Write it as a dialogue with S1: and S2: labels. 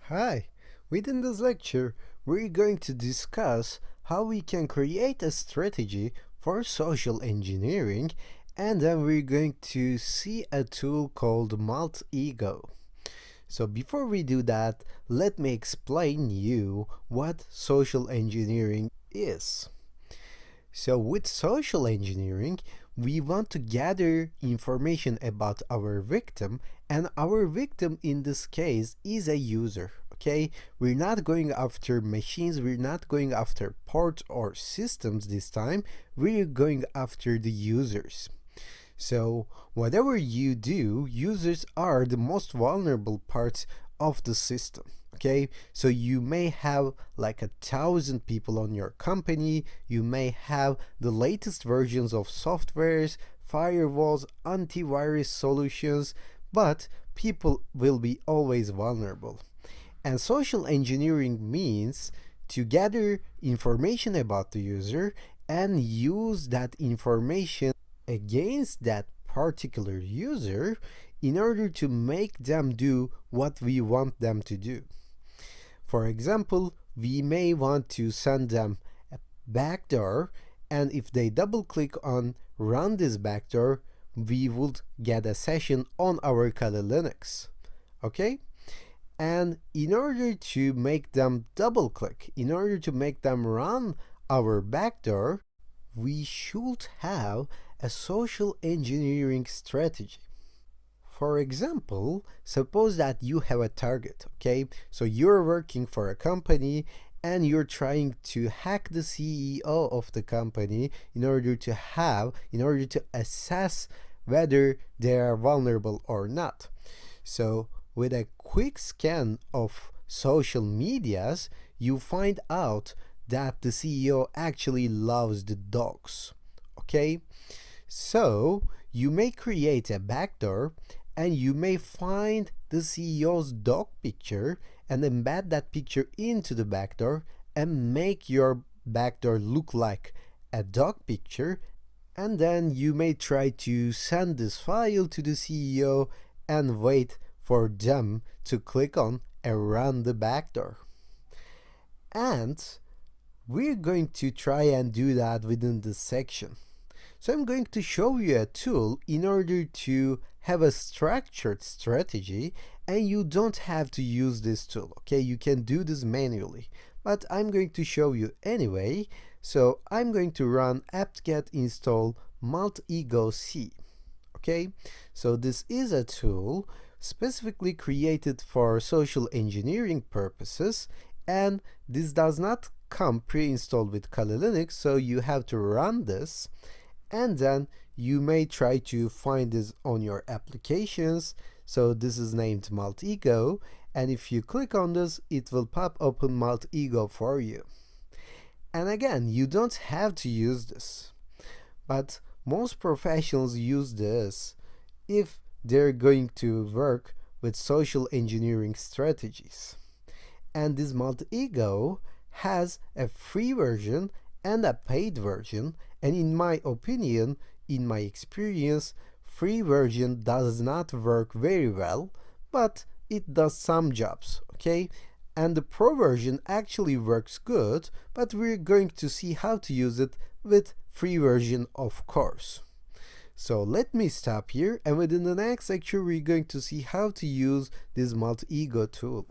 S1: Hi, within this lecture, we're going to discuss how we can create a strategy for social engineering, and then we're going to see a tool called Maltego. So before we do that, let me explain you what social engineering is. So with social engineering, we want to gather information about our victim, and our victim in this case is a user. Okay, we're not going after machines, we're not going after ports or systems this time, we're going after the users. So, whatever you do, users are the most vulnerable parts of the system. Okay, so you may have like 1,000 people on your company, you may have the latest versions of softwares, firewalls, antivirus solutions, but people will be always vulnerable. And social engineering means to gather information about the user and use that information against that particular user in order to make them do what we want them to do. For example, we may want to send them a backdoor, and if they double click on run this backdoor, we would get a session on our Kali Linux. Okay? And in order to make them double click, in order to make them run our backdoor, we should have a social engineering strategy. For example, suppose that you have a target, okay? So you're working for a company and you're trying to hack the CEO of the company in order to assess whether they are vulnerable or not. So with a quick scan of social medias, you find out that the CEO actually loves the dogs. Okay? So you may create a backdoor and you may find the CEO's dog picture and embed that picture into the backdoor and make your backdoor look like a dog picture, and then you may try to send this file to the CEO and wait for them to click on and run the backdoor. And we're going to try and do that within this section. So I'm going to show you a tool in order to have a structured strategy, and you don't have to use this tool, okay? You can do this manually, but I'm going to show you anyway. So I'm going to run apt-get install Maltego.ts, okay? So this is a tool specifically created for social engineering purposes, and this does not come pre-installed with Kali Linux, so you have to run this, and then you may try to find this on your applications. So this is named Maltego, and if you click on this, it will pop open Maltego for you. And again, you don't have to use this, but most professionals use this if they're going to work with social engineering strategies. And this Maltego has a free version and a paid version, and in my opinion, in my experience, free version does not work very well, but it does some jobs, okay? And the pro version actually works good, but we're going to see how to use it with free version, of course. So let me stop here, and within the next lecture we're going to see how to use this Maltego tool.